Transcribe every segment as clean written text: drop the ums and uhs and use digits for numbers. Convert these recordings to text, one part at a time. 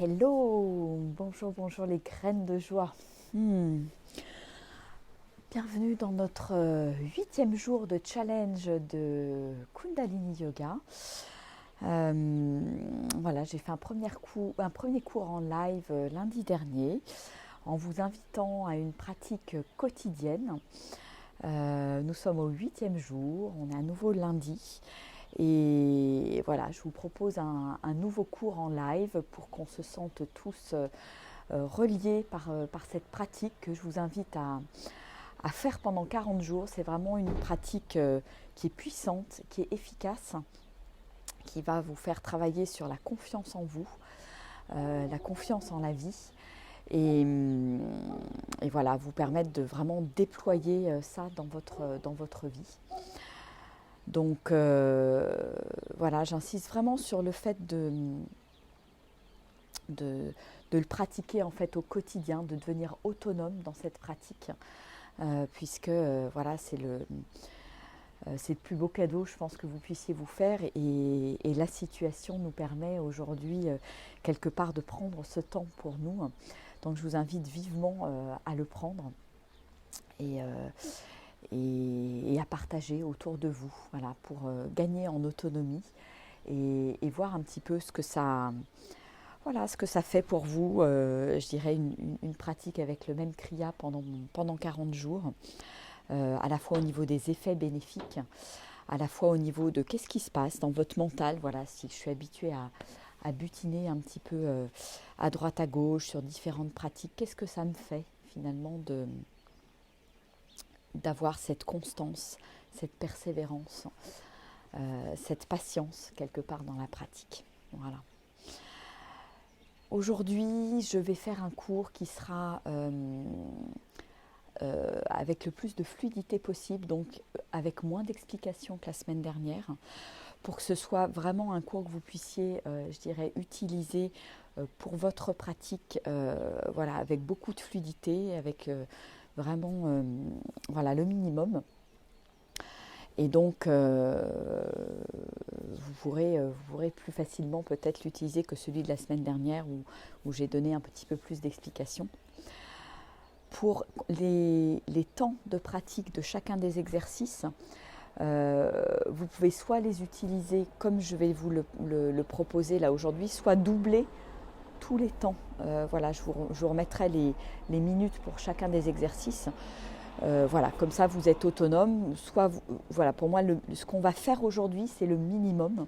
Hello, bonjour, bonjour les graines de joie. Bienvenue dans notre 8e jour de challenge de Kundalini Yoga. Voilà, j'ai fait un premier cours en live lundi dernier en vous invitant à une pratique quotidienne. Nous sommes au 8e jour, on est à nouveau lundi. Et voilà, je vous propose un nouveau cours en live pour qu'on se sente tous reliés par cette pratique que je vous invite à faire pendant 40 jours. C'est vraiment une pratique qui est puissante, qui est efficace, qui va vous faire travailler sur la confiance en vous, la confiance en la vie. Et voilà, vous permettre de vraiment déployer ça dans votre vie. Donc voilà, j'insiste vraiment sur le fait de le pratiquer en fait au quotidien, de devenir autonome dans cette pratique, puisque voilà, c'est le plus beau cadeau, je pense, que vous puissiez vous faire. Et la situation nous permet aujourd'hui, quelque part, de prendre ce temps pour nous. Donc je vous invite vivement à le prendre et à partager autour de vous, voilà, pour gagner en autonomie et voir un petit peu ce que ça, voilà, ce que ça fait pour vous. Je dirais une pratique avec le même kriya pendant 40 jours, à la fois au niveau des effets bénéfiques, à la fois au niveau de qu'est-ce qui se passe dans votre mental. Voilà, si je suis habituée à butiner un petit peu à droite à gauche sur différentes pratiques, qu'est-ce que ça me fait finalement d'avoir cette constance, cette persévérance, cette patience quelque part dans la pratique. Voilà. Aujourd'hui, je vais faire un cours qui sera avec le plus de fluidité possible, donc avec moins d'explications que la semaine dernière, pour que ce soit vraiment un cours que vous puissiez, je dirais, utiliser pour votre pratique, voilà, avec beaucoup de fluidité, avec vraiment voilà, le minimum. Et donc, vous pourrez plus facilement peut-être l'utiliser que celui de la semaine dernière où j'ai donné un petit peu plus d'explications. Pour les temps de pratique de chacun des exercices, vous pouvez soit les utiliser comme je vais vous le proposer là aujourd'hui, soit doubler tous les temps. Voilà, je vous remettrai les minutes pour chacun des exercices. Voilà, comme ça vous êtes autonome. Voilà, pour moi, ce qu'on va faire aujourd'hui, c'est le minimum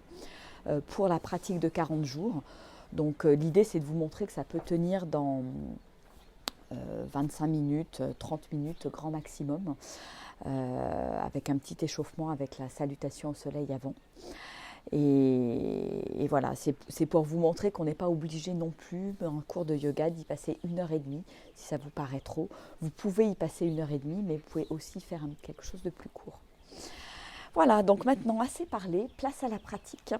pour la pratique de 40 jours. Donc l'idée, c'est de vous montrer que ça peut tenir dans 25 minutes, 30 minutes grand maximum, avec un petit échauffement avec la salutation au soleil avant. Et voilà, c'est pour vous montrer qu'on n'est pas obligé non plus, dans un cours de yoga, d'y passer 1 heure et demie, si ça vous paraît trop. Vous pouvez y passer 1 heure et demie, mais vous pouvez aussi faire quelque chose de plus court. Voilà, donc maintenant, assez parlé, place à la pratique.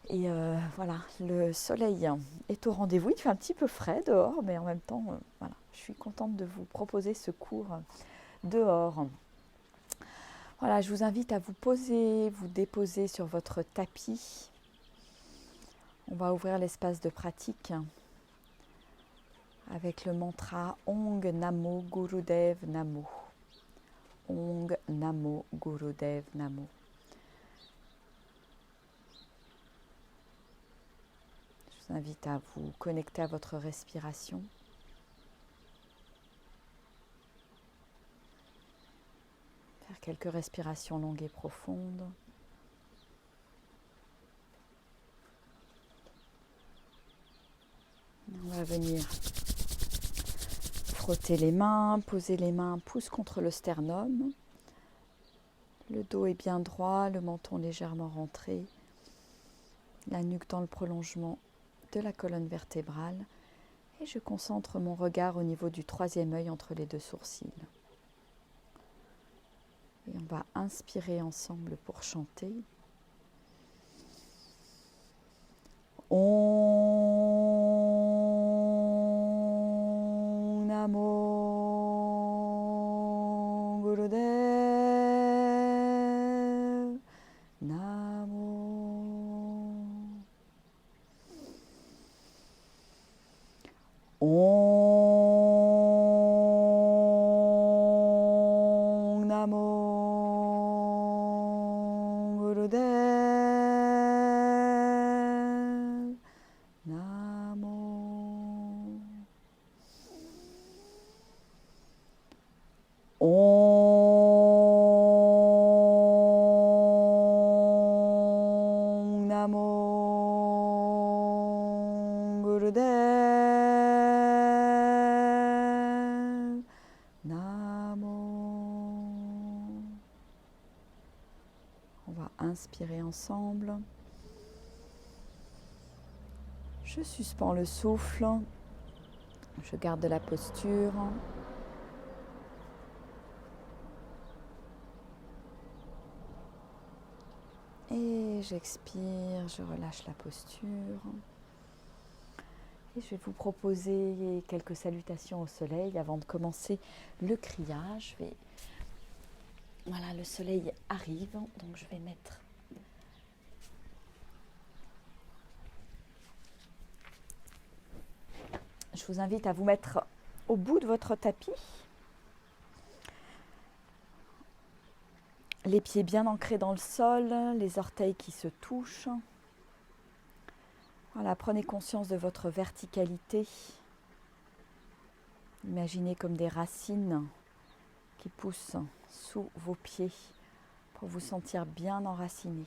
Et voilà, le soleil est au rendez-vous. Il fait un petit peu frais dehors, mais en même temps, voilà, je suis contente de vous proposer ce cours dehors. Voilà, je vous invite à vous déposer sur votre tapis. On va ouvrir l'espace de pratique avec le mantra Ong Namo Gurudev Namo. Ong Namo Gurudev Namo. Je vous invite à vous connecter à votre respiration. Faire quelques respirations longues et profondes. On va venir frotter les mains, poser les mains, pouce contre le sternum. Le dos est bien droit, le menton légèrement rentré. La nuque dans le prolongement de la colonne vertébrale. Et je concentre mon regard au niveau du troisième œil entre les deux sourcils. Et on va inspirer ensemble pour chanter. Om Namo Gurudev Namo. Om Namo Gurudev Namo. On va inspirer ensemble. Je suspends le souffle. Je garde la posture. Et j'expire, je relâche la posture. Et je vais vous proposer quelques salutations au soleil avant de commencer le criage. Voilà, le soleil arrive, donc je vais mettre Je vous invite à vous mettre au bout de votre tapis. Les pieds bien ancrés dans le sol, les orteils qui se touchent. Voilà, prenez conscience de votre verticalité. Imaginez comme des racines qui poussent sous vos pieds pour vous sentir bien enraciné.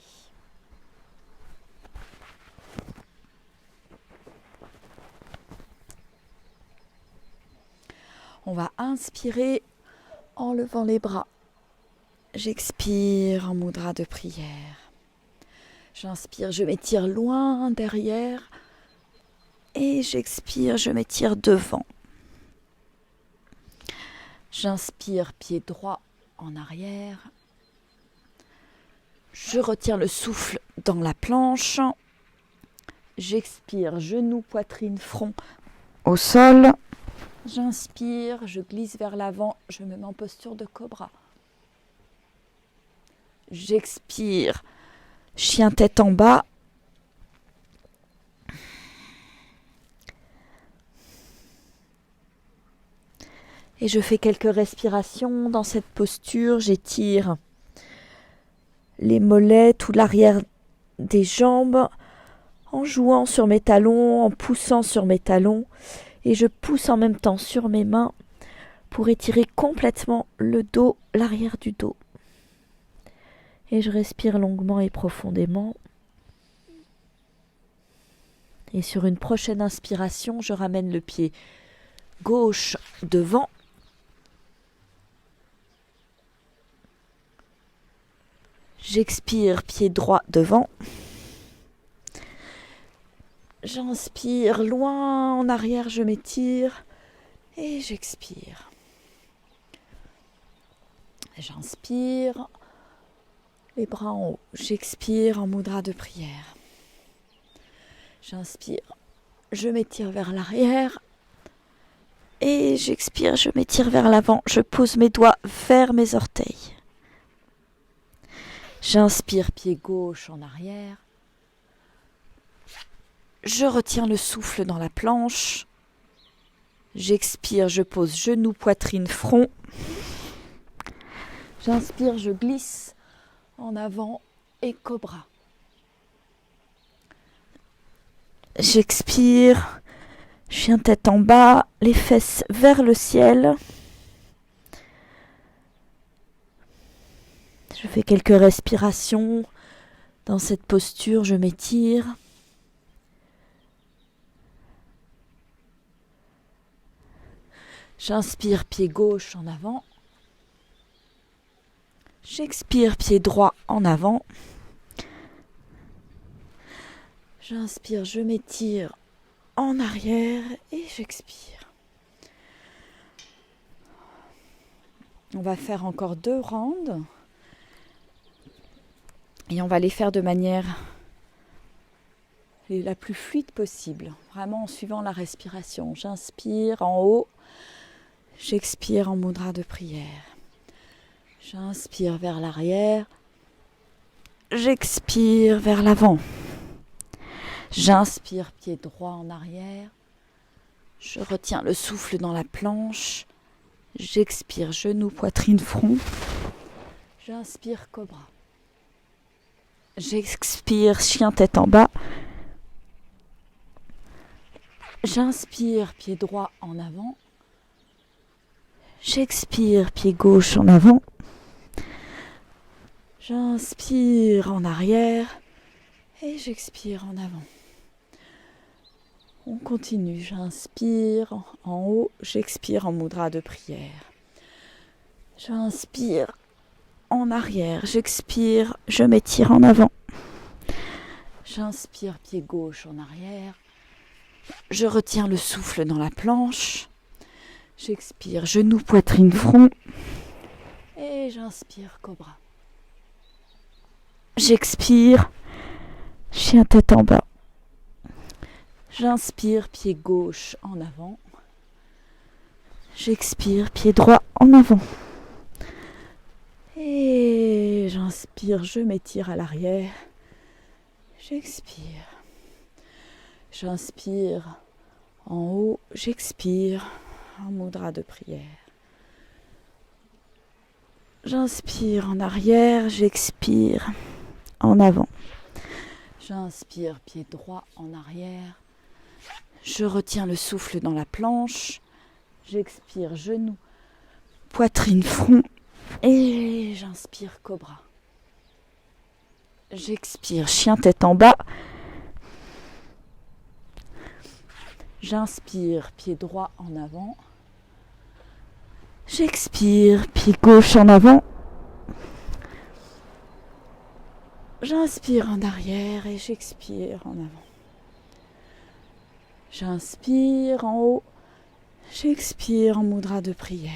On va inspirer en levant les bras. J'expire en mudra de prière. J'inspire, je m'étire loin derrière. Et j'expire, je m'étire devant. J'inspire, pied droit en arrière. Je retire le souffle dans la planche. J'expire, genoux, poitrine, front au sol. J'inspire, je glisse vers l'avant, je me mets en posture de cobra. J'expire, chien tête en bas. Et je fais quelques respirations dans cette posture. J'étire les mollets, tout l'arrière des jambes, en jouant sur mes talons, en poussant sur mes talons. Et je pousse en même temps sur mes mains pour étirer complètement le dos, l'arrière du dos. Et je respire longuement et profondément. Et sur une prochaine inspiration, je ramène le pied gauche devant. J'expire, pied droit devant. J'inspire, loin en arrière, je m'étire. Et j'expire. J'inspire, les bras en haut. J'expire en mudra de prière. J'inspire, je m'étire vers l'arrière. Et j'expire, je m'étire vers l'avant. Je pose mes doigts vers mes orteils. J'inspire, pied gauche en arrière. Je retiens le souffle dans la planche. J'expire, je pose genoux, poitrine, front. J'inspire, je glisse en avant et cobra. J'expire, chien tête en bas, les fesses vers le ciel. Je fais quelques respirations dans cette posture, je m'étire. J'inspire, pied gauche en avant. J'expire, pied droit en avant. J'inspire, je m'étire en arrière et j'expire. On va faire encore 2 rounds. Et on va les faire de manière la plus fluide possible. Vraiment en suivant la respiration. J'inspire en haut. J'expire en mudra de prière. J'inspire vers l'arrière. J'expire vers l'avant. J'inspire, pied droit en arrière. Je retiens le souffle dans la planche. J'expire, genoux, poitrine, front. J'inspire, cobra. J'expire, chien tête en bas. J'inspire, pied droit en avant. J'expire, pied gauche en avant. J'inspire en arrière et j'expire en avant. On continue, j'inspire en haut, j'expire en mudra de prière. J'inspire en arrière, j'expire, je m'étire en avant. J'inspire pied gauche en arrière. Je retiens le souffle dans la planche. J'expire genou, poitrine, front. Et j'inspire cobra. J'expire chien tête en bas. J'inspire pied gauche en avant. J'expire pied droit en avant. Et j'inspire, je m'étire à l'arrière. J'expire. J'inspire en haut, j'expire en mudra de prière. J'inspire en arrière, j'expire en avant. J'inspire pied droit en arrière. Je retiens le souffle dans la planche. J'expire genou, poitrine, front. Et j'inspire cobra. J'expire chien tête en bas. J'inspire pied droit en avant. J'expire pied gauche en avant. J'inspire en arrière et j'expire en avant. J'inspire en haut. J'expire en mudra de prière.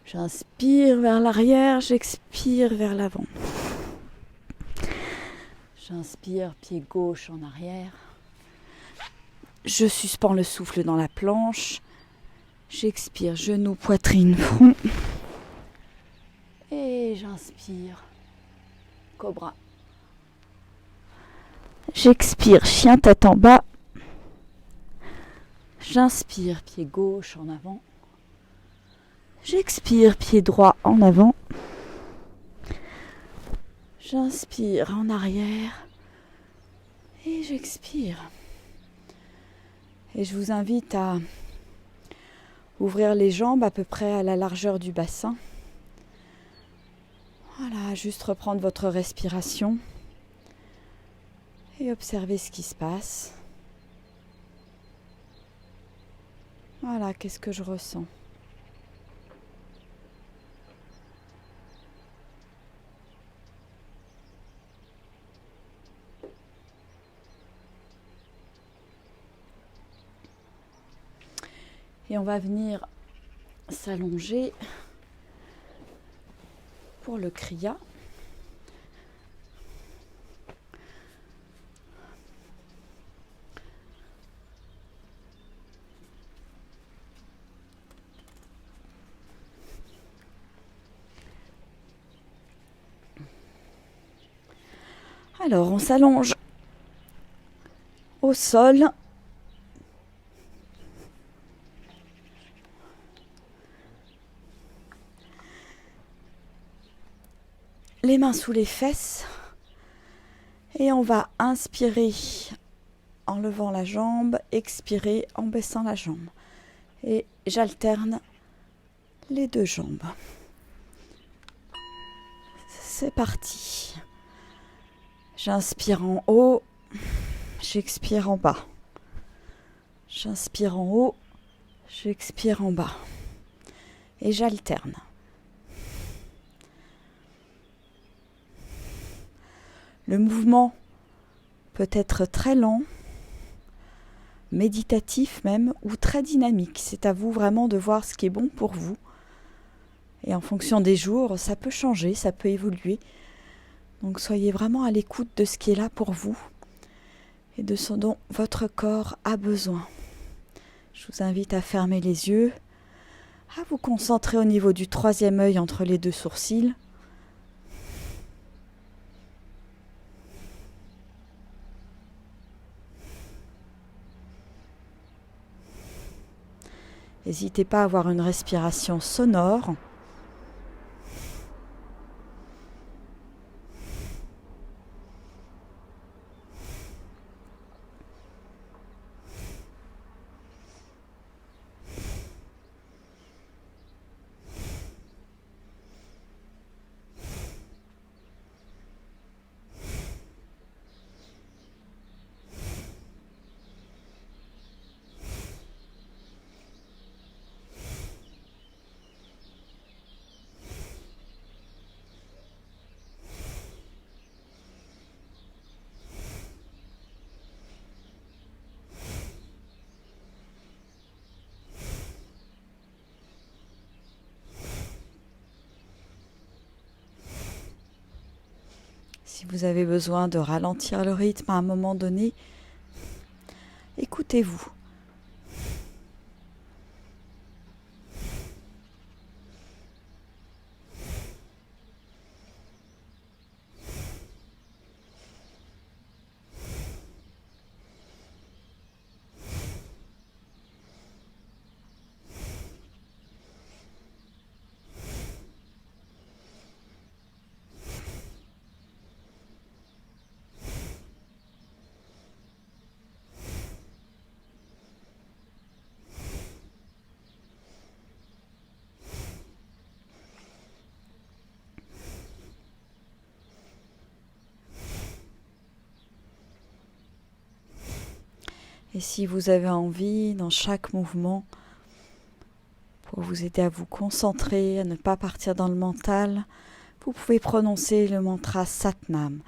J'inspire vers l'arrière, j'expire vers l'avant. J'inspire pied gauche en arrière. Je suspends le souffle dans la planche. J'expire genou, poitrine, front. Et j'inspire cobra. J'expire chien tête en bas. J'inspire pied gauche en avant. J'expire pied droit en avant. J'inspire en arrière. Et j'expire. Et je vous invite à ouvrir les jambes à peu près à la largeur du bassin. Voilà, juste reprendre votre respiration et observer ce qui se passe. Voilà, qu'est-ce que je ressens ? Et on va venir s'allonger pour le kriya. Alors, on s'allonge au sol. Les mains sous les fesses. Et on va inspirer en levant la jambe, expirer en baissant la jambe. Et j'alterne les deux jambes. C'est parti. J'inspire en haut, j'expire en bas. J'inspire en haut, j'expire en bas. Et j'alterne. Le mouvement peut être très lent, méditatif même, ou très dynamique. C'est à vous vraiment de voir ce qui est bon pour vous. Et en fonction des jours, ça peut changer, ça peut évoluer. Donc soyez vraiment à l'écoute de ce qui est là pour vous et de ce dont votre corps a besoin. Je vous invite à fermer les yeux, à vous concentrer au niveau du troisième œil entre les deux sourcils. N'hésitez pas à avoir une respiration sonore. Si vous avez besoin de ralentir le rythme à un moment donné, écoutez-vous. Et si vous avez envie, dans chaque mouvement, pour vous aider à vous concentrer, à ne pas partir dans le mental, vous pouvez prononcer le mantra Satnam.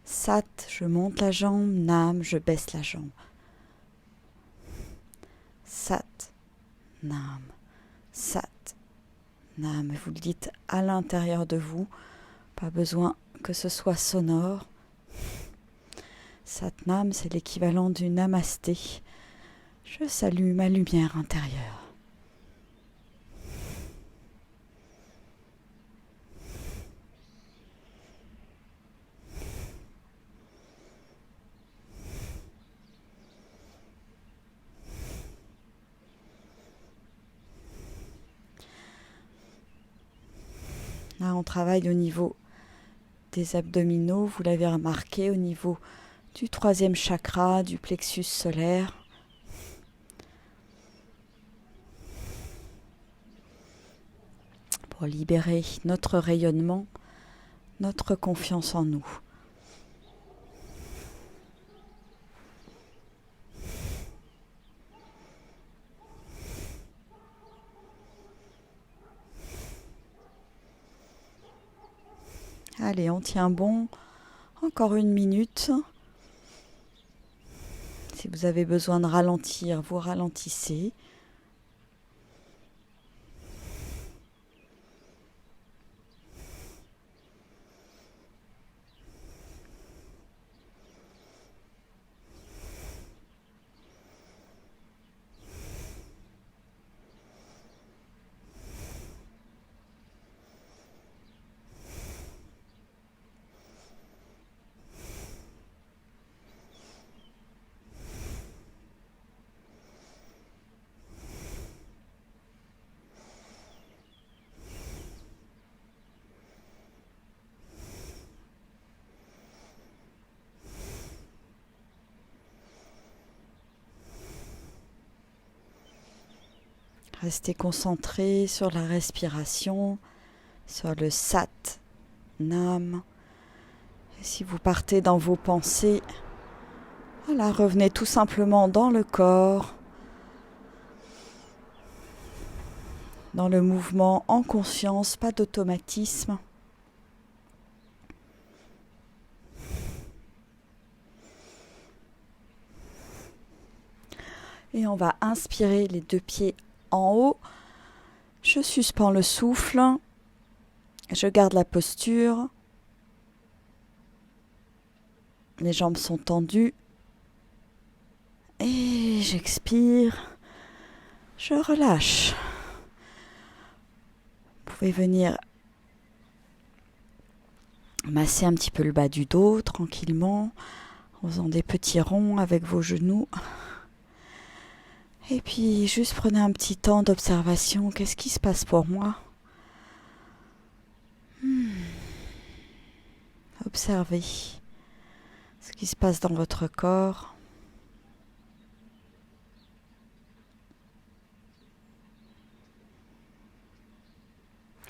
Sat, je monte la jambe, Nam, je baisse la jambe. Sat, Nam, Sat, Nam. Vous le dites à l'intérieur de vous, pas besoin que ce soit sonore. Satnam, c'est l'équivalent du Namasté. Je salue ma lumière intérieure. Là, on travaille au niveau des abdominaux, vous l'avez remarqué, au niveau du 3e chakra, du plexus solaire. Pour libérer notre rayonnement, notre confiance en nous. Allez, on tient bon. Encore 1 minute. Si vous avez besoin de ralentir, vous ralentissez. Restez concentré sur la respiration, sur le Sat, Nam. Et si vous partez dans vos pensées, voilà, revenez tout simplement dans le corps, dans le mouvement en conscience, pas d'automatisme. Et on va inspirer les 2 pieds en haut. Je suspends le souffle. Je garde la posture. Les jambes sont tendues. Et j'expire. Je relâche. Vous pouvez venir masser un petit peu le bas du dos tranquillement, en faisant des petits ronds avec vos genoux. Et puis, juste prenez un petit temps d'observation. Qu'est-ce qui se passe pour moi ? Observez ce qui se passe dans votre corps.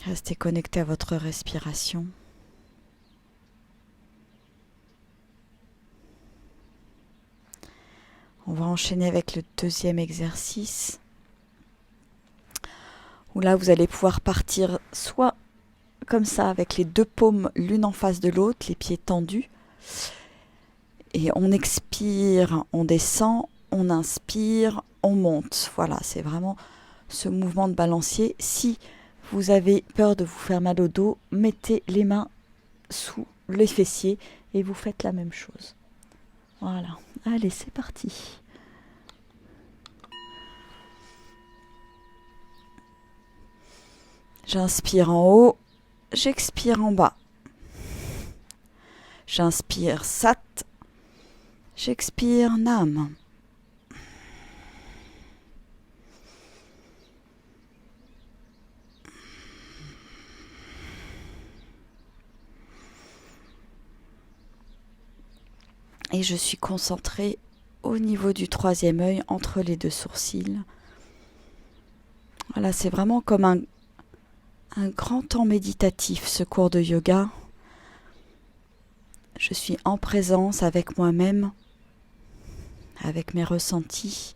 Restez connecté à votre respiration. On va enchaîner avec le 2e exercice, où là vous allez pouvoir partir soit comme ça avec les 2 paumes l'une en face de l'autre, les pieds tendus, et on expire, on descend, on inspire, on monte. Voilà, c'est vraiment ce mouvement de balancier. Si vous avez peur de vous faire mal au dos, mettez les mains sous les fessiers et vous faites la même chose. Voilà, allez, c'est parti. J'inspire en haut, j'expire en bas. J'inspire Sat, j'expire Nam. Et je suis concentrée au niveau du troisième œil, entre les deux sourcils. Voilà, c'est vraiment comme un grand temps méditatif, ce cours de yoga. Je suis en présence avec moi-même, avec mes ressentis,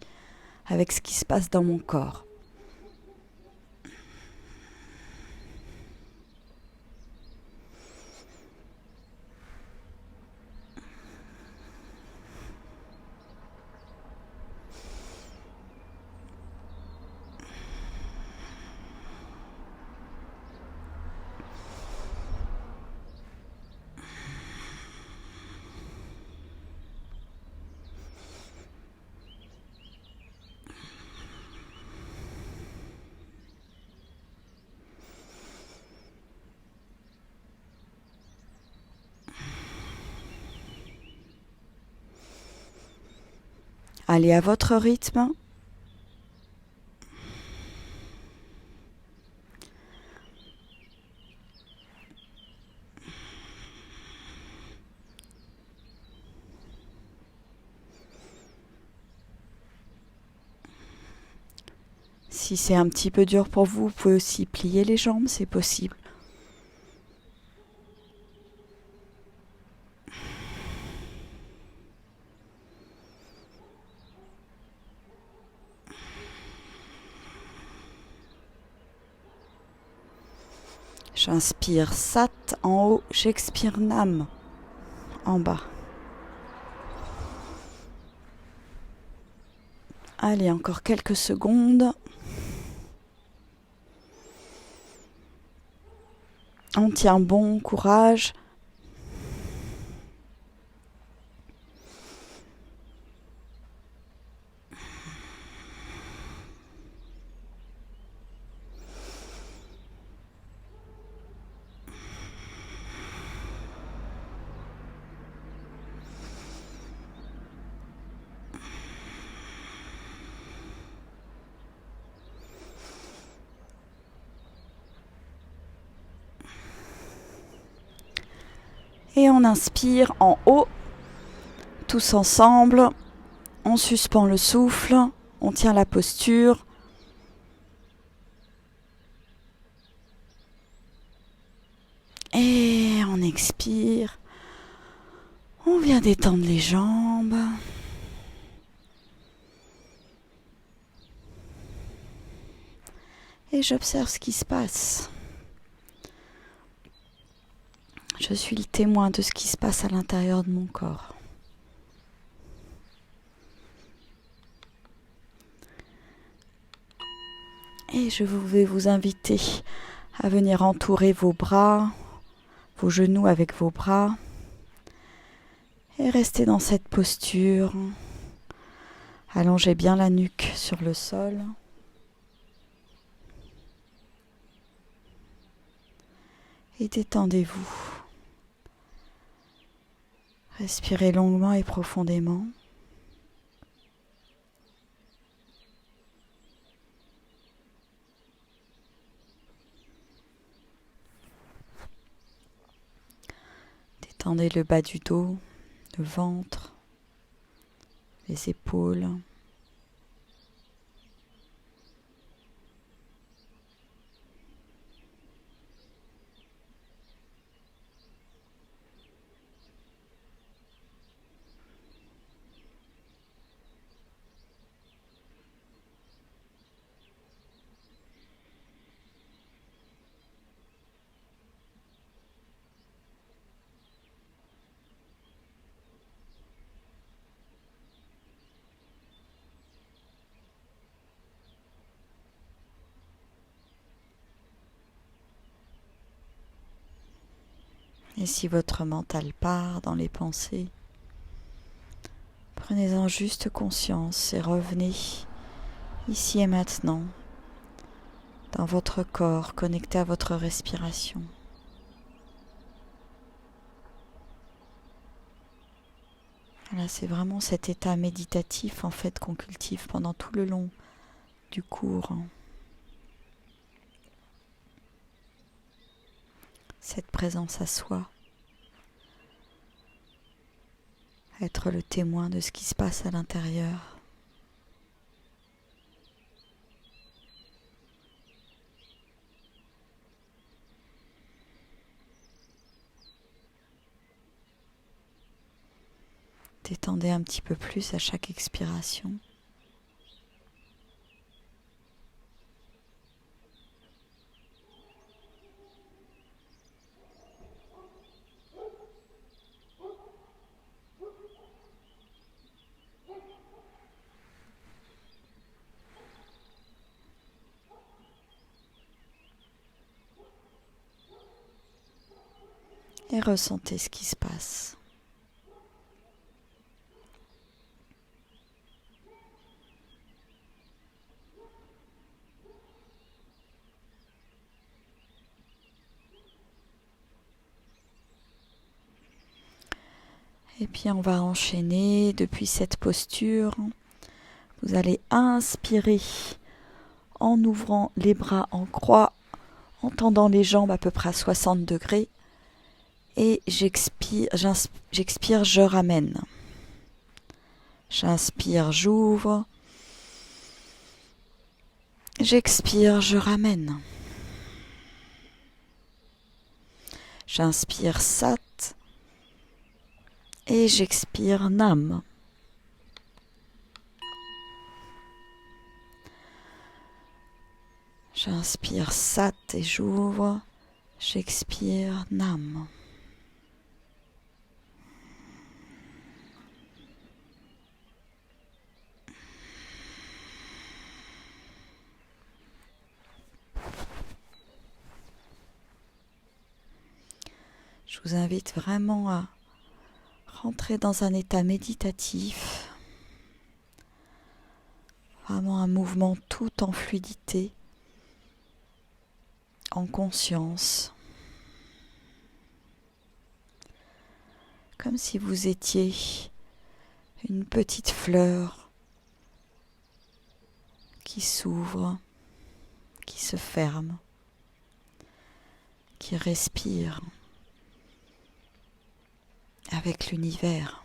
avec ce qui se passe dans mon corps. Allez à votre rythme. Si c'est un petit peu dur pour vous, vous pouvez aussi plier les jambes, c'est possible. J'inspire Sat en haut, j'expire Nam en bas. Allez, encore quelques secondes. On tient bon, courage. Et on inspire en haut, tous ensemble. On suspend le souffle, on tient la posture. Et on expire. On vient détendre les jambes. Et j'observe ce qui se passe. Je suis le témoin de ce qui se passe à l'intérieur de mon corps. Et je vais vous inviter à venir entourer vos bras, vos genoux avec vos bras. Et rester dans cette posture. Allongez bien la nuque sur le sol. Et détendez-vous. Respirez longuement et profondément. Détendez le bas du dos, le ventre, les épaules. Et si votre mental part dans les pensées, prenez-en juste conscience et revenez ici et maintenant, dans votre corps, connecté à votre respiration. Voilà, c'est vraiment cet état méditatif en fait qu'on cultive pendant tout le long du cours. Cette présence à soi, être le témoin de ce qui se passe à l'intérieur. Détendez un petit peu plus à chaque expiration. Et ressentez ce qui se passe. Et puis on va enchaîner depuis cette posture. Vous allez inspirer en ouvrant les bras en croix, en tendant les jambes à peu près à 60 degrés. Et j'expire, je ramène. J'inspire, j'ouvre. J'expire, je ramène. J'inspire Sat et j'expire Nam. J'inspire Sat et j'ouvre. J'expire Nam. Je vous invite vraiment à rentrer dans un état méditatif, vraiment un mouvement tout en fluidité, en conscience, comme si vous étiez une petite fleur qui s'ouvre, qui se ferme, qui respire avec l'univers.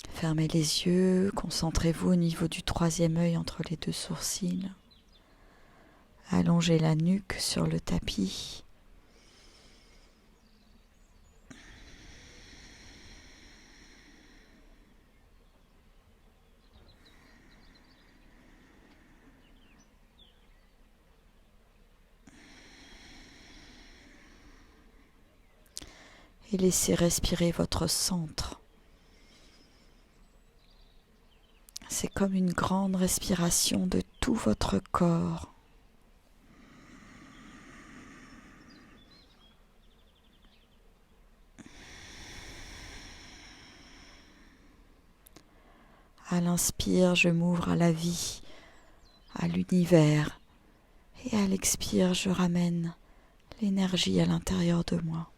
Fermez les yeux, concentrez-vous au niveau du troisième œil entre les deux sourcils. Allongez la nuque sur le tapis. Et laissez respirer votre centre. C'est comme une grande respiration de tout votre corps. À l'inspire, je m'ouvre à la vie, à l'univers. Et à l'expire, je ramène l'énergie à l'intérieur de moi.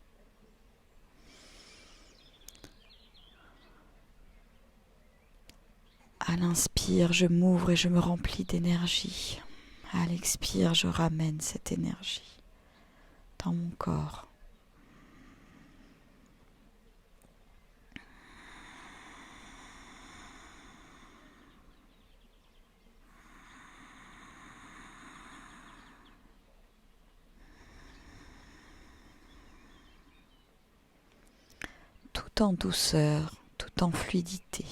À l'inspire, je m'ouvre et je me remplis d'énergie. À l'expire, je ramène cette énergie dans mon corps. Tout en douceur, tout en fluidité.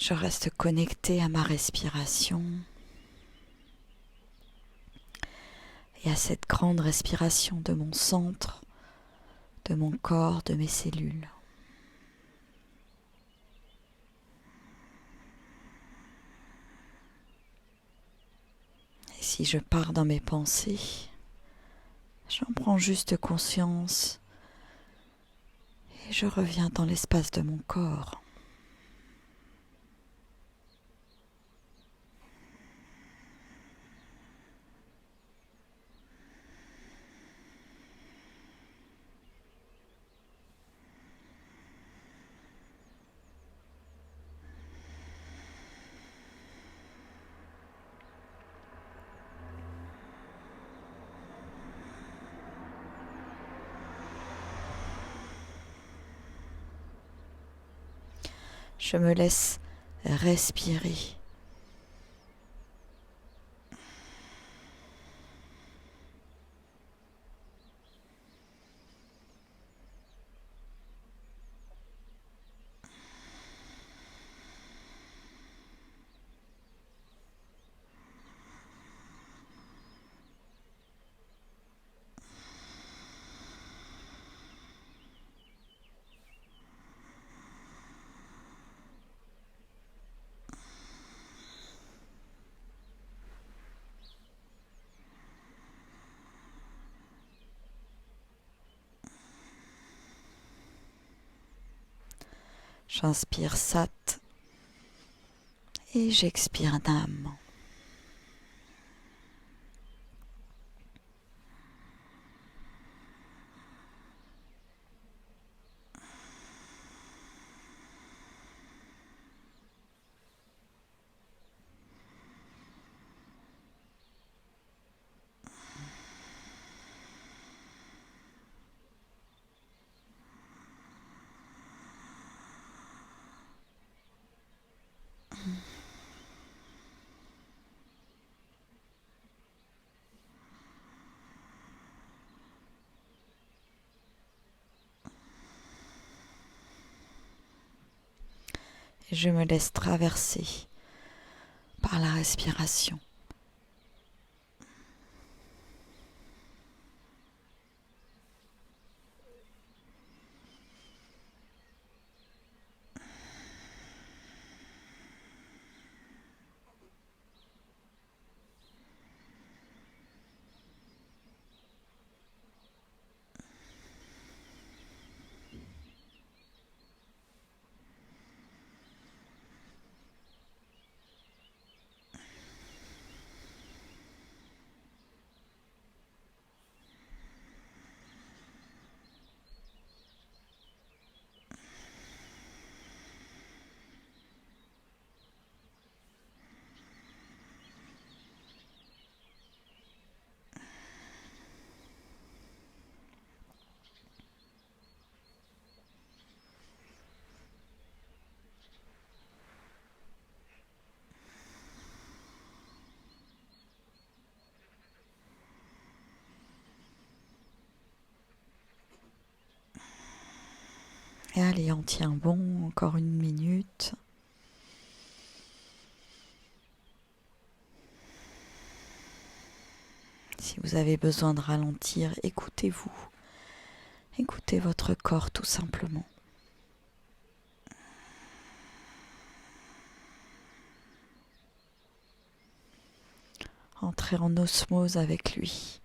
Je reste connectée à ma respiration et à cette grande respiration de mon centre, de mon corps, de mes cellules. Et si je pars dans mes pensées, j'en prends juste conscience et je reviens dans l'espace de mon corps. Je me laisse respirer. J'inspire Sat et j'expire Nam. Et je me laisse traverser par la respiration. Et allez, on tient bon, encore 1 minute. Si vous avez besoin de ralentir, écoutez-vous. Écoutez votre corps tout simplement. Entrez en osmose avec lui.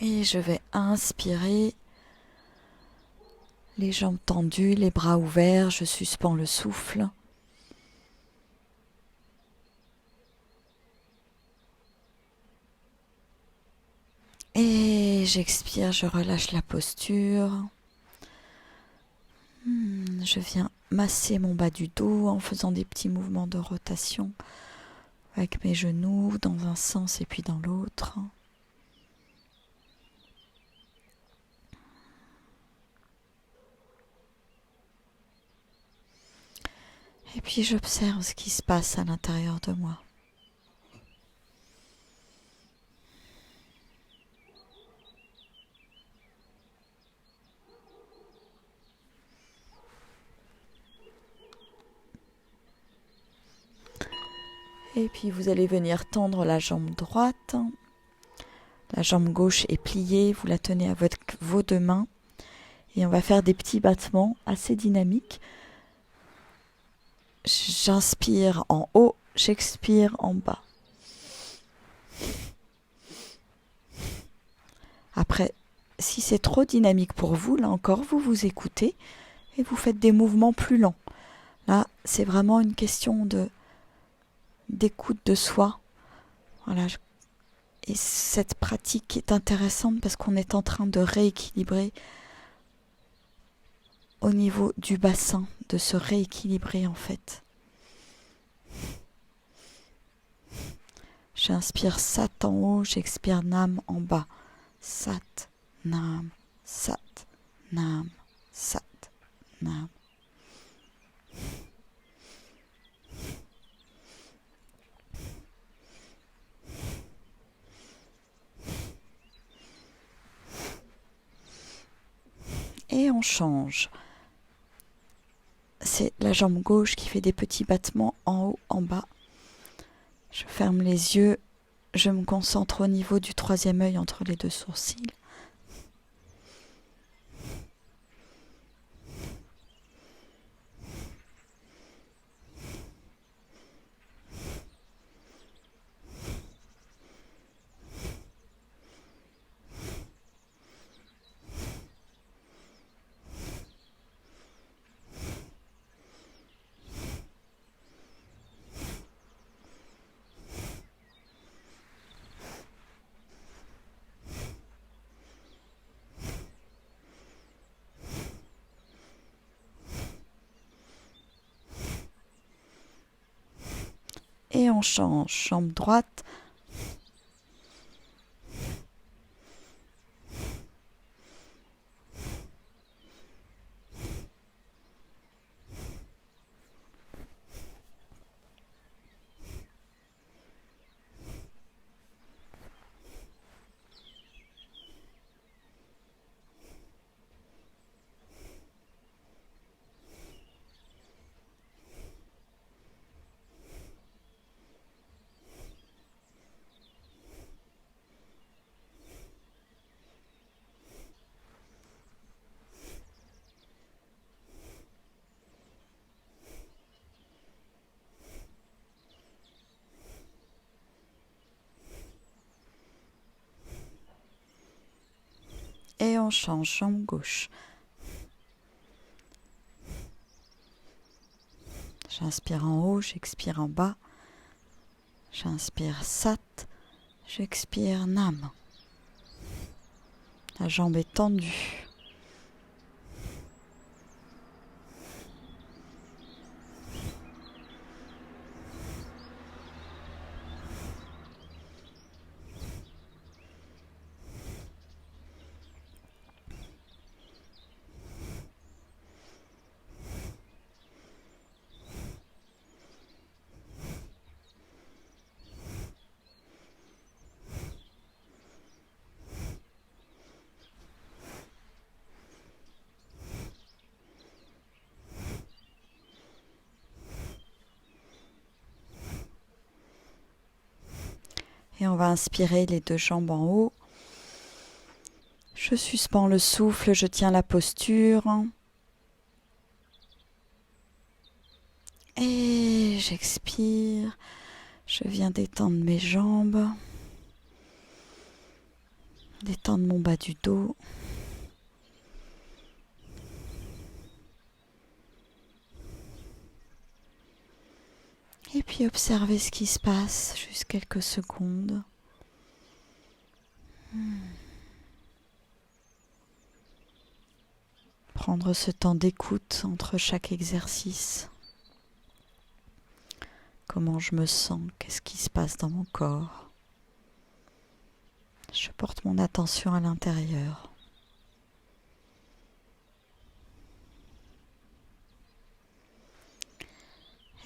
Et je vais inspirer, les jambes tendues, les bras ouverts, je suspends le souffle. Et j'expire, je relâche la posture. Je viens masser mon bas du dos en faisant des petits mouvements de rotation avec mes genoux dans un sens et puis dans l'autre. Et puis j'observe ce qui se passe à l'intérieur de moi. Et puis vous allez venir tendre la jambe droite. La jambe gauche est pliée, vous la tenez avec vos deux mains. Et on va faire des petits battements assez dynamiques. J'inspire en haut, j'expire en bas. Après, si c'est trop dynamique pour vous, là encore, vous vous écoutez et vous faites des mouvements plus lents. Là, c'est vraiment une question d'écoute de soi. Voilà. Et cette pratique est intéressante parce qu'on est en train de rééquilibrer au niveau du bassin, de se rééquilibrer en fait. J'inspire Sat en haut, j'expire Nam en bas. Sat, Nam, Sat, Nam, Sat, Nam. Et on change. C'est la jambe gauche qui fait des petits battements en haut, en bas. Je ferme les yeux, je me concentre au niveau du troisième œil entre les deux sourcils. Et on change, jambe droite. Et on change, jambe gauche. J'inspire en haut, j'expire en bas. J'inspire Sat, j'expire Nam. La jambe est tendue. Et on va inspirer les deux jambes en haut. Je suspends le souffle, je tiens la posture. Et j'expire. Je viens d'étendre mes jambes. Détendre mon bas du dos. Et puis observer ce qui se passe, juste quelques secondes. Prendre ce temps d'écoute entre chaque exercice. Comment je me sens, qu'est-ce qui se passe dans mon corps. Je porte mon attention à l'intérieur.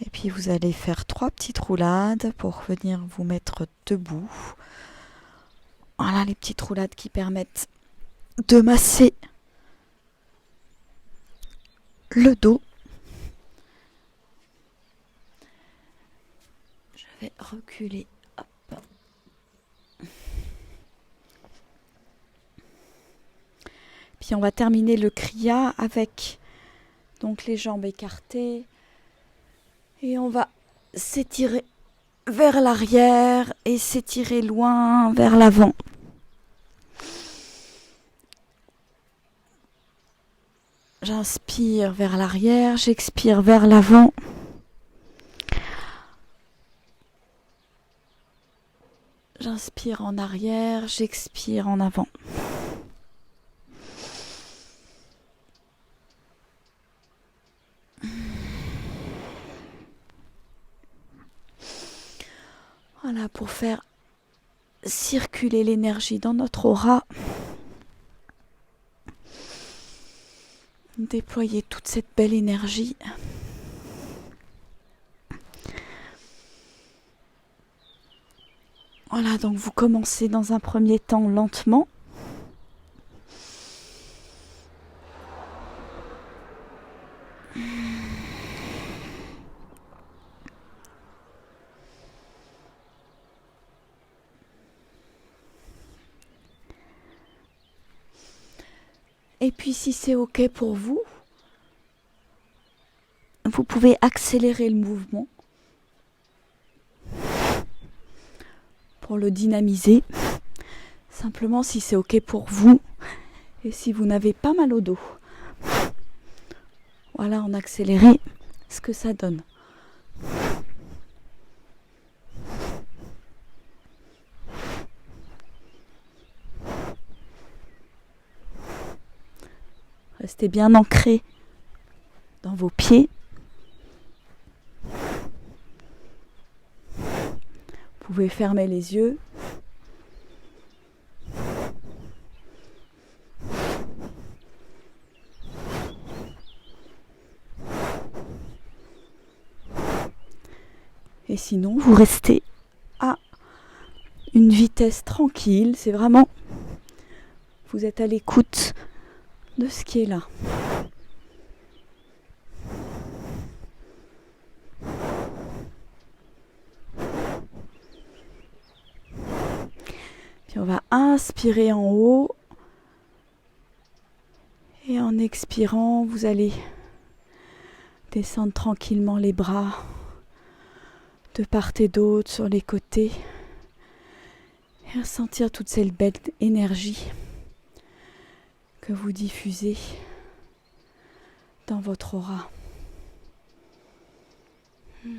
Et puis vous allez faire 3 petites roulades pour venir vous mettre debout. Voilà les petites roulades qui permettent de masser le dos. Je vais reculer. Hop. Puis on va terminer le kriya avec donc les jambes écartées. Et on va s'étirer vers l'arrière et s'étirer loin vers l'avant. J'inspire vers l'arrière, j'expire vers l'avant. J'inspire en arrière, j'expire en avant. Voilà, pour faire circuler l'énergie dans notre aura. Déployer toute cette belle énergie. Voilà, donc vous commencez dans un premier temps lentement. Et puis si c'est OK pour vous, vous pouvez accélérer le mouvement pour le dynamiser. Simplement si c'est OK pour vous et si vous n'avez pas mal au dos. Voilà, en accéléré, ce que ça donne. Restez bien ancré dans vos pieds. Vous pouvez fermer les yeux. Et sinon, vous restez à une vitesse tranquille. C'est vraiment, vous êtes à l'écoute de ce qui est là. Puis on va inspirer en haut. Et en expirant, vous allez descendre tranquillement les bras de part et d'autre sur les côtés. Et ressentir toute cette belle énergie que vous diffusez dans votre aura. Je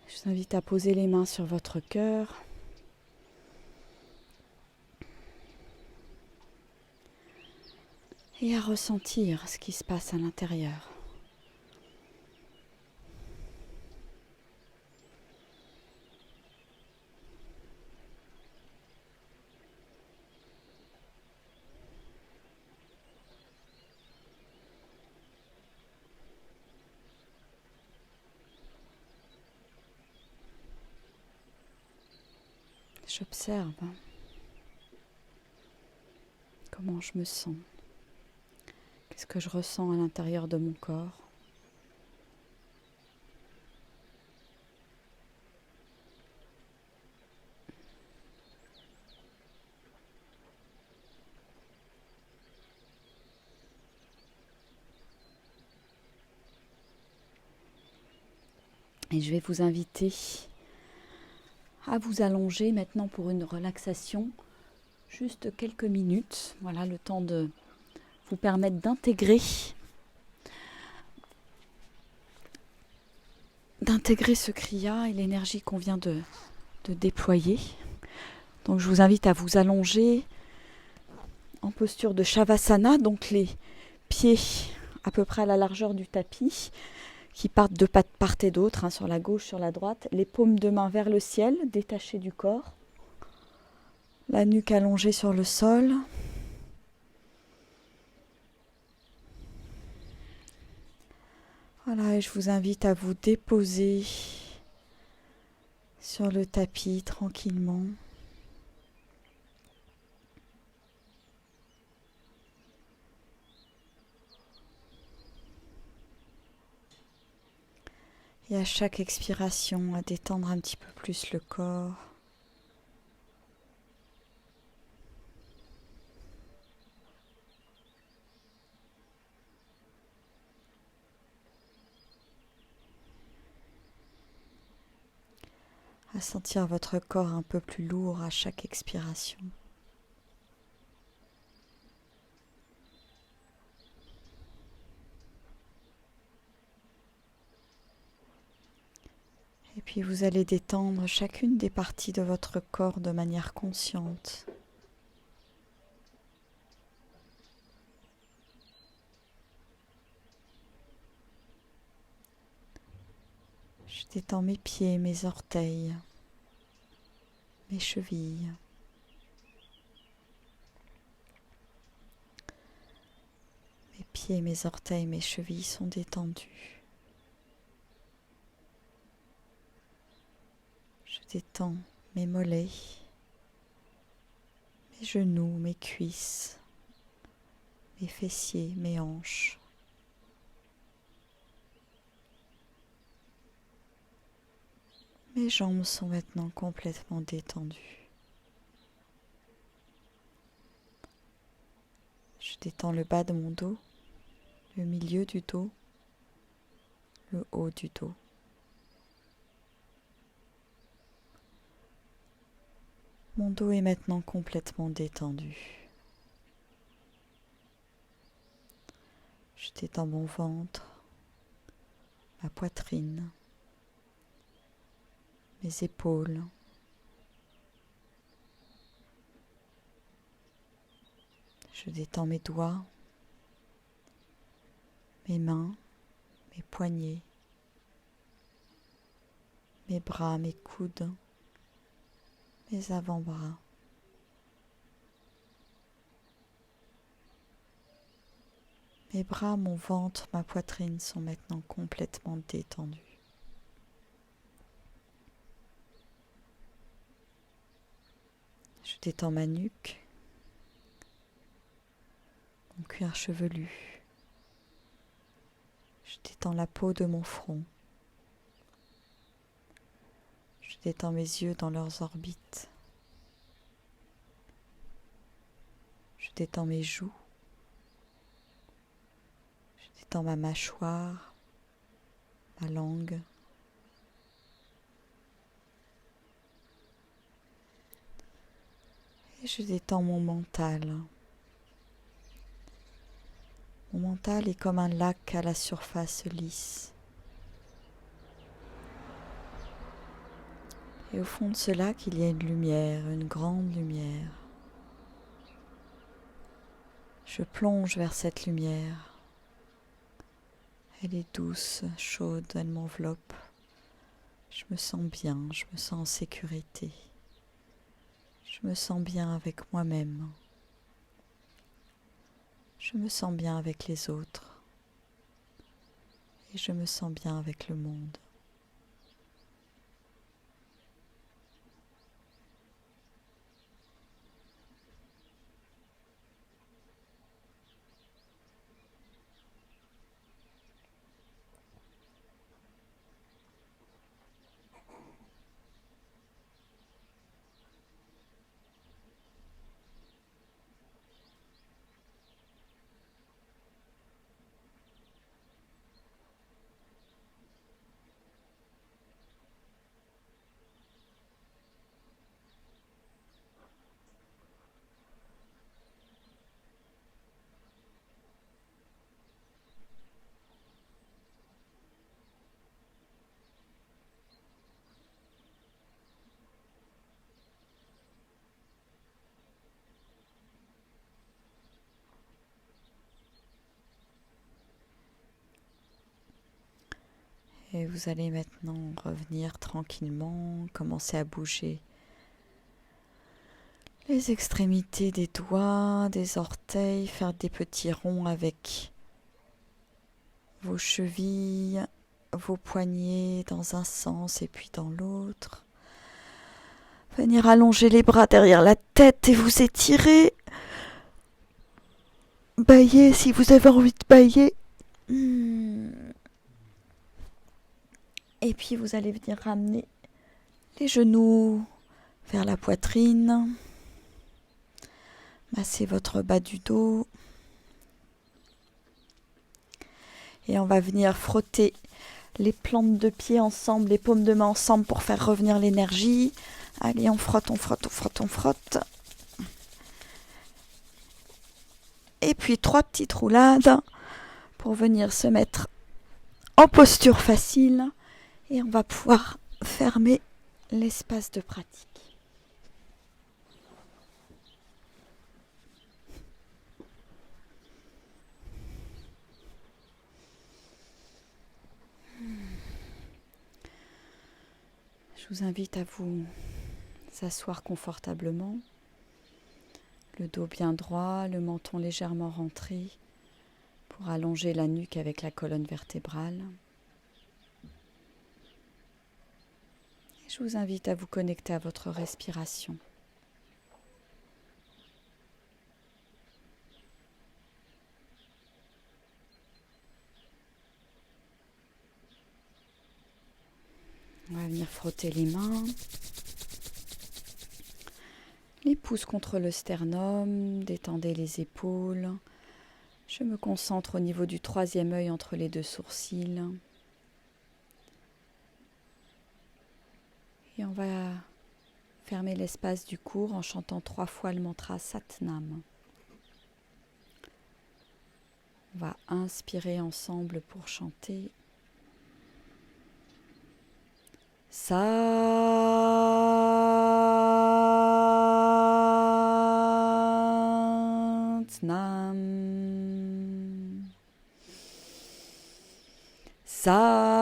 vous invite à poser les mains sur votre cœur. Et à ressentir ce qui se passe à l'intérieur. J'observe comment je me sens. Qu'est-ce que je ressens à l'intérieur de mon corps? Et je vais vous inviter à vous allonger maintenant pour une relaxation, juste quelques minutes. Voilà, le temps de vous permettre d'intégrer ce kriya et l'énergie qu'on vient de déployer. Donc je vous invite à vous allonger en posture de Shavasana, donc les pieds à peu près à la largeur du tapis, qui partent de part et d'autre, sur la gauche, sur la droite, les paumes de main vers le ciel, détachées du corps, la nuque allongée sur le sol. Voilà, et je vous invite à vous déposer sur le tapis tranquillement. Et à chaque expiration, à détendre un petit peu plus le corps. À sentir votre corps un peu plus lourd à chaque expiration. Et puis vous allez détendre chacune des parties de votre corps de manière consciente. Je détends mes pieds, mes orteils, mes chevilles. Mes pieds, mes orteils, mes chevilles sont détendus. Je détends mes mollets, mes genoux, mes cuisses, mes fessiers, mes hanches. Mes jambes sont maintenant complètement détendues. Je détends le bas de mon dos, le milieu du dos, le haut du dos. Mon dos est maintenant complètement détendu. Je détends mon ventre, ma poitrine, mes épaules. Je détends mes doigts, mes mains, mes poignets, mes bras, mes coudes, mes avant-bras. Mes bras, mon ventre, ma poitrine sont maintenant complètement détendus. Je détends ma nuque, mon cuir chevelu. Je détends la peau de mon front. Je détends mes yeux dans leurs orbites. Je détends mes joues. Je détends ma mâchoire, ma langue. Et je détends mon mental. Mon mental est comme un lac à la surface lisse. Et au fond de ce lac, il y a une lumière, une grande lumière. Je plonge vers cette lumière. Elle est douce, chaude, elle m'enveloppe. Je me sens bien, je me sens en sécurité. Je me sens bien avec moi-même. Je me sens bien avec les autres. Et je me sens bien avec le monde. Et vous allez maintenant revenir tranquillement, commencer à bouger les extrémités des doigts, des orteils, faire des petits ronds avec vos chevilles, vos poignets dans un sens et puis dans l'autre. Venir allonger les bras derrière la tête et vous étirer. Bailler si vous avez envie de bailler. Et puis vous allez venir ramener les genoux vers la poitrine. Massez votre bas du dos. Et on va venir frotter les plantes de pied ensemble, les paumes de main ensemble pour faire revenir l'énergie. Allez, on frotte, on frotte, on frotte, on frotte. Et puis 3 petites roulades pour venir se mettre en posture facile. Et on va pouvoir fermer l'espace de pratique. Je vous invite à vous asseoir confortablement, le dos bien droit, le menton légèrement rentré pour allonger la nuque avec la colonne vertébrale. Et je vous invite à vous connecter à votre respiration. On va venir frotter les mains, les pouces contre le sternum, détendez les épaules. Je me concentre au niveau du 3e œil entre les 2 sourcils. Et on va fermer l'espace du cours en chantant 3 fois le mantra Satnam. On va inspirer ensemble pour chanter. Satnam. Satnam.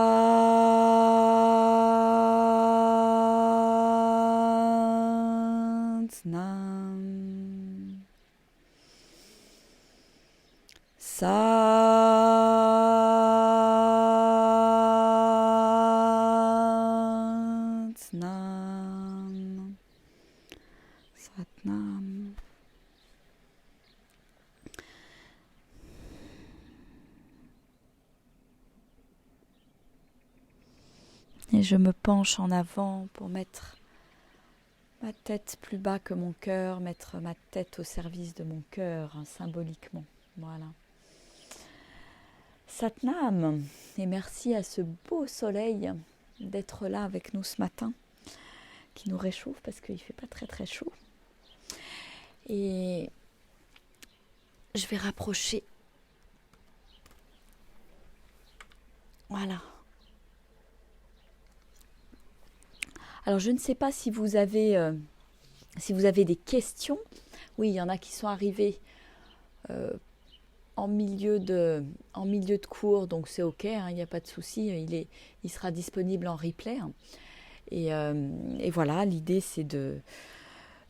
Satnam. Satnam. Et je me penche en avant pour mettre ma tête plus bas que mon cœur, mettre ma tête au service de mon cœur, symboliquement. Voilà. Satnam, et merci à ce beau soleil d'être là avec nous ce matin, qui nous réchauffe parce qu'il ne fait pas très très chaud. Et je vais rapprocher. Voilà. Alors je ne sais pas si vous avez des questions. Oui, il y en a qui sont arrivés en milieu de cours, donc c'est ok, hein, il n'y a pas de souci, il sera disponible en replay. Et voilà, l'idée c'est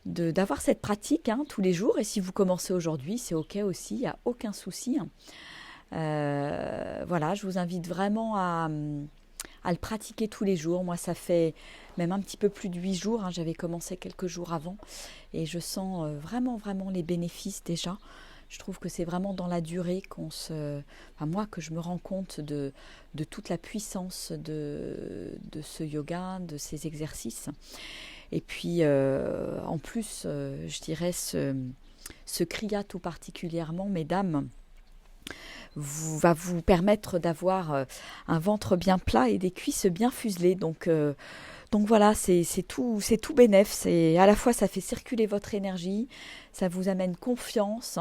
d'avoir cette pratique tous les jours. Et si vous commencez aujourd'hui, c'est ok aussi, il n'y a aucun souci. Voilà, je vous invite vraiment à le pratiquer tous les jours. Moi, ça fait même un petit peu plus de 8 jours. J'avais commencé quelques jours avant et je sens vraiment, vraiment les bénéfices déjà. Je trouve que c'est vraiment dans la durée moi, que je me rends compte de toute la puissance de ce yoga, de ces exercices. Et puis, en plus, je dirais ce kriya tout particulièrement, mesdames, va vous permettre d'avoir un ventre bien plat et des cuisses bien fuselées. Donc voilà, c'est tout bénef. À la fois, ça fait circuler votre énergie, ça vous amène confiance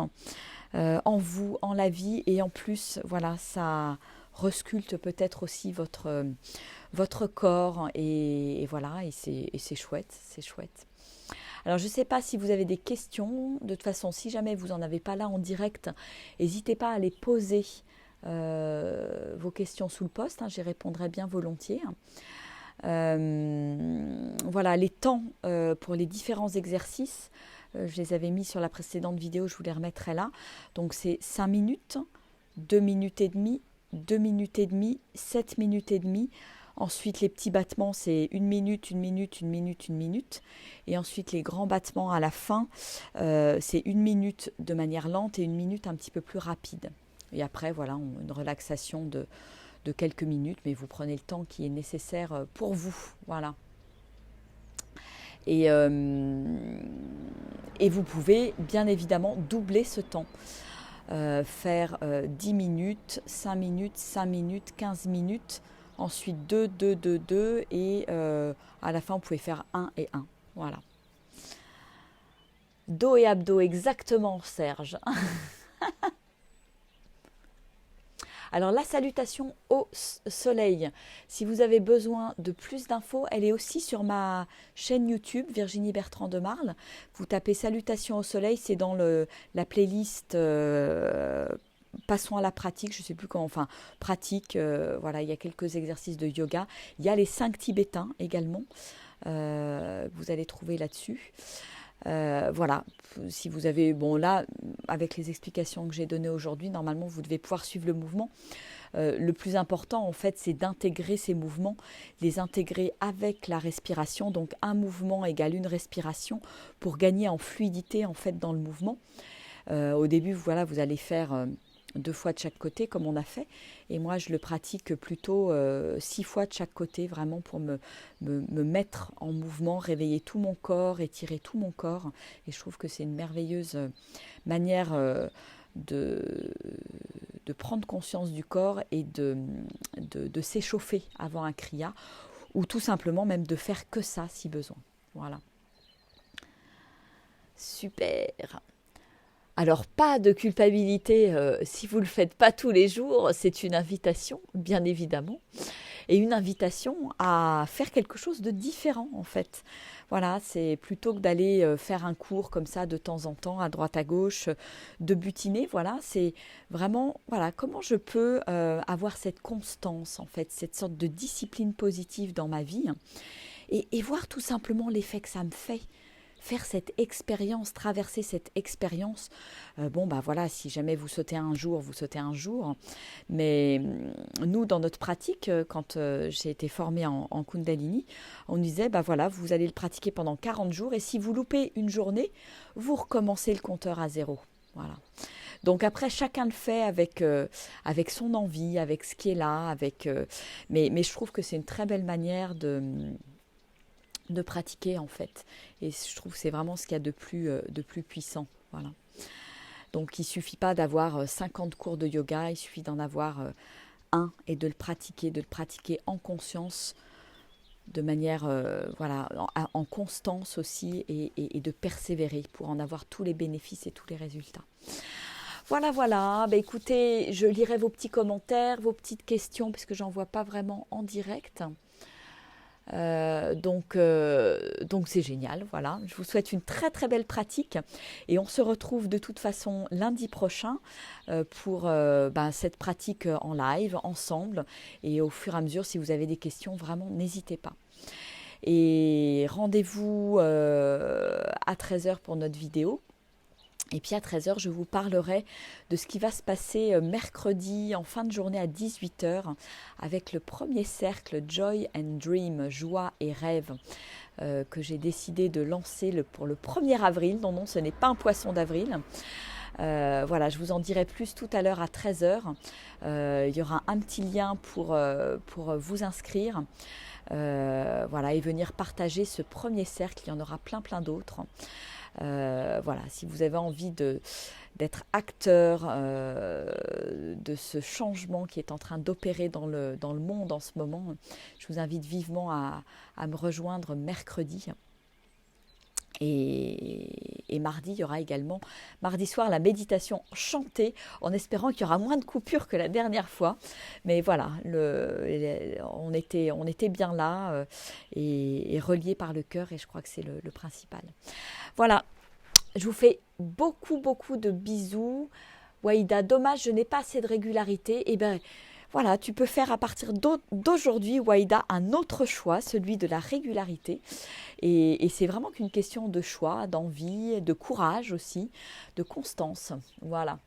en vous, en la vie, et en plus, voilà, ça resculpte peut-être aussi votre corps, et voilà, et c'est chouette, c'est chouette. Alors, je ne sais pas si vous avez des questions. De toute façon, si jamais vous n'en avez pas là en direct, n'hésitez pas à les poser vos questions sous le post, hein, j'y répondrai bien volontiers. Voilà, les temps pour les différents exercices, je les avais mis sur la précédente vidéo, je vous les remettrai là. Donc c'est 5 minutes, 2 minutes et demie, 2 minutes et demie, 7 minutes et demie. Ensuite, les petits battements, c'est 1 minute, 1 minute, 1 minute, 1 minute. Et ensuite, les grands battements à la fin, c'est 1 minute de manière lente et 1 minute un petit peu plus rapide. Et après, voilà, une relaxation de quelques minutes, mais vous prenez le temps qui est nécessaire pour vous. Voilà. Et vous pouvez bien évidemment doubler ce temps. Faire 10 minutes, 5 minutes, 5 minutes, 15 minutes. Ensuite 2, 2, 2, 2 et à la fin vous pouvez faire 1 et 1. Voilà. Dos et abdos, exactement Serge. Alors la salutation au soleil, si vous avez besoin de plus d'infos, elle est aussi sur ma chaîne YouTube, Virginie Bertrand de Marle. Vous tapez salutation au soleil, c'est dans la playlist passons à la pratique, je ne sais plus comment, enfin pratique, voilà, il y a quelques exercices de yoga. Il y a les 5 tibétains également, vous allez trouver là-dessus. Voilà, si vous avez, bon là, avec les explications que j'ai données aujourd'hui, normalement vous devez pouvoir suivre le mouvement. Le plus important en fait, c'est d'intégrer ces mouvements, les intégrer avec la respiration, donc un mouvement égale une respiration pour gagner en fluidité en fait dans le mouvement. Au début, voilà, vous allez faire 2 fois de chaque côté comme on a fait, et moi je le pratique plutôt 6 fois de chaque côté, vraiment pour me mettre en mouvement, réveiller tout mon corps, étirer tout mon corps, et je trouve que c'est une merveilleuse manière de prendre conscience du corps et de s'échauffer avant un kriya, ou tout simplement même de faire que ça si besoin. Voilà. Super. Alors, pas de culpabilité si vous ne le faites pas tous les jours, c'est une invitation, bien évidemment, et une invitation à faire quelque chose de différent, en fait. Voilà, c'est plutôt que d'aller faire un cours comme ça de temps en temps, à droite à gauche, de butiner, voilà, c'est vraiment, voilà, comment je peux avoir cette constance, en fait, cette sorte de discipline positive dans ma vie, et voir tout simplement l'effet que ça me fait. Faire cette expérience, traverser cette expérience. Bon, bah voilà, si jamais vous sautez un jour, vous sautez un jour. Mais nous, dans notre pratique, quand j'ai été formée en Kundalini, on disait, bah voilà, vous allez le pratiquer pendant 40 jours et si vous loupez une journée, vous recommencez le compteur à 0. Voilà. Donc après, chacun le fait avec son envie, avec ce qui est là, mais je trouve que c'est une très belle manière de pratiquer en fait, et je trouve que c'est vraiment ce qu'il y a de plus puissant. Voilà. Donc il ne suffit pas d'avoir 50 cours de yoga, il suffit d'en avoir un et de le pratiquer en conscience, de manière voilà, en constance aussi, et de persévérer pour en avoir tous les bénéfices et tous les résultats. Voilà, voilà. Bah, écoutez, je lirai vos petits commentaires, vos petites questions, puisque j'en vois pas vraiment en direct. Donc c'est génial, voilà. Je vous souhaite une très très belle pratique et on se retrouve de toute façon lundi prochain pour cette pratique en live ensemble, et au fur et à mesure, si vous avez des questions, vraiment n'hésitez pas. Et rendez-vous à 13h pour notre vidéo. Et puis à 13h, je vous parlerai de ce qui va se passer mercredi en fin de journée à 18h avec le premier cercle Joy and Dream, joie et rêve, que j'ai décidé de lancer pour le 1er avril. Non, ce n'est pas un poisson d'avril. Voilà, je vous en dirai plus tout à l'heure à 13h. Il y aura un petit lien pour vous inscrire. Voilà, et venir partager ce premier cercle. Il y en aura plein d'autres. Voilà, si vous avez envie d'être acteur de ce changement qui est en train d'opérer dans le monde en ce moment, je vous invite vivement à me rejoindre mercredi. Et mardi, il y aura également, mardi soir, la méditation chantée, en espérant qu'il y aura moins de coupures que la dernière fois. Mais voilà, on était bien là et reliés par le cœur, et je crois que c'est le principal. Voilà, je vous fais beaucoup de bisous. Waïda, dommage, je n'ai pas assez de régularité. Eh bien, voilà, tu peux faire à partir d'aujourd'hui, Waïda, un autre choix, celui de la régularité. Et c'est vraiment qu'une question de choix, d'envie, de courage aussi, de constance. Voilà.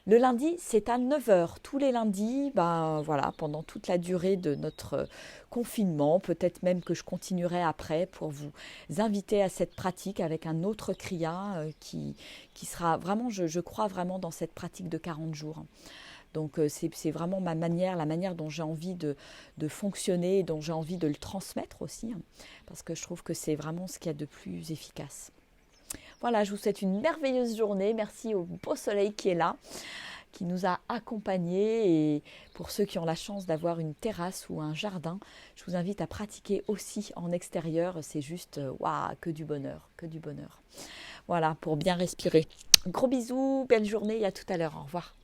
Le lundi, c'est à 9 heures. Tous les lundis, ben, voilà, pendant toute la durée de notre confinement, peut-être même que je continuerai après pour vous inviter à cette pratique avec un autre kriya qui sera vraiment, je crois vraiment dans cette pratique de 40 jours. Donc c'est vraiment ma manière, la manière dont j'ai envie de fonctionner, dont j'ai envie de le transmettre aussi, parce que je trouve que c'est vraiment ce qu'il y a de plus efficace. Voilà, je vous souhaite une merveilleuse journée. Merci au beau soleil qui est là, qui nous a accompagnés. Et pour ceux qui ont la chance d'avoir une terrasse ou un jardin, je vous invite à pratiquer aussi en extérieur. C'est juste, waouh, que du bonheur, que du bonheur. Voilà, pour bien respirer. Gros bisous, belle journée et à tout à l'heure. Au revoir.